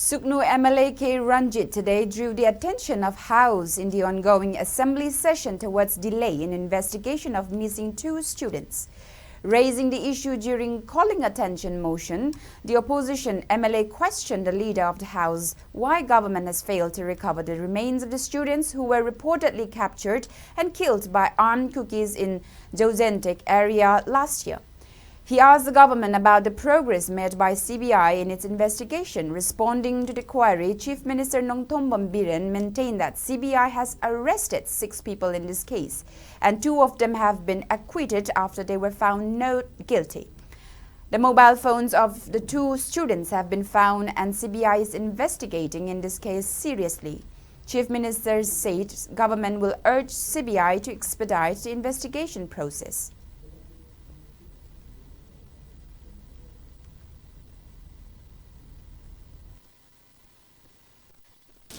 Suknu MLA K. Ranjit today drew the attention of House in the ongoing Assembly session towards delay in investigation of missing 2 students. Raising the issue during calling attention motion, the opposition MLA questioned the leader of the House why government has failed to recover the remains of the students who were reportedly captured and killed by armed cookies in Josentek area last year. He asked the government about the progress made by CBI in its investigation. Responding to the query, Chief Minister Nongthombam Biren maintained that CBI has arrested 6 people in this case, and 2 of them have been acquitted after they were found not guilty. The mobile phones of the 2 students have been found, and CBI is investigating in this case seriously. Chief Minister said government will urge CBI to expedite the investigation process.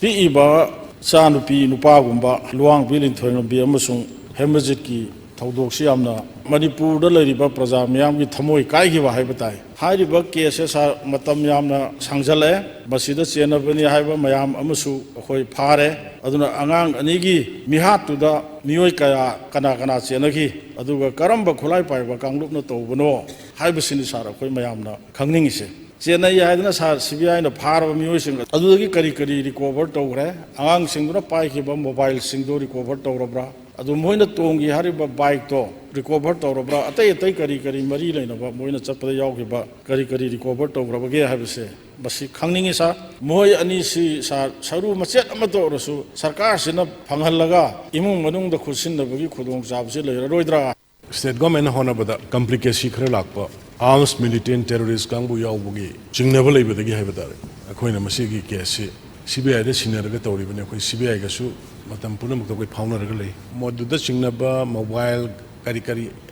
Piiba Sanupi Nupagumba, Luang Billing Thoyambi Amusung, Hemaziki, Taudoksi Amna, Manipur, the Lady Praza, Miami Tamoi Kaiva Hibatai. Hidiba cases are Matam Yamna Sangzale, Basida Siena Veni Hiba, Mayam Amusu, Hoi Pare, Aduna Angang Anigi, Mihat to the Mioika Kanakana Sienaki, Aduga Karamba Kulai Paiva, Kanglupno Tobono, Hibasinishara, Hoi Mayamna, Kangingise. Chennai Yadana CBI in the power of music. Adulaki Karikari recovered Togre, Ang Singura Paikiba mobile Singdo recovered Torobra, Adumoina Tongi Hariba bike to recovered Torobra, Atay Karikari Marina, Moina Chapa Yogiba, Karikari recovered Togra, have say. Basi Kangning is a Moy Anisi Saru Machet Amatorosu, Sarkasina Pangalaga, Imun Manung the Kusin the Bugi Kudung Zabzilla, Roidra. State government honabada complication lakpa arms militant terrorist kangbu yawbugi chingnaba leibadagi haibadare akoina masigi case CBI da sinaraga tawribane akoi CBI ga su matam punamuk da koi phaunaraga lei moduda chingnaba mobile kari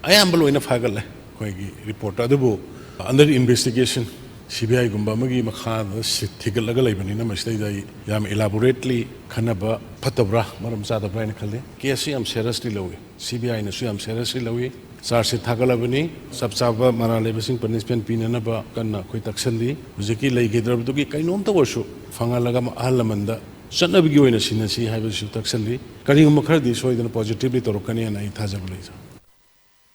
ayamba loina phagale koi gi report adubu under investigation CBI gumba magi makha thigalaga leibani na masdai dai yam elaborately khanaba phatabra maram sadabra ina khale case am seriously lowe CBI na su am seriously lowe Sarsi Thagalabani, Subsaba Maralebasing punishment Pinanaba, Kana, Quitaxandi, Ziki Lake Kainom Tawashu, Fangalagam Alamanda, Sanabigo in a Sinasi, Havis Taxandi, Karim Makardi, so in a positively Torokani and Itazablaza.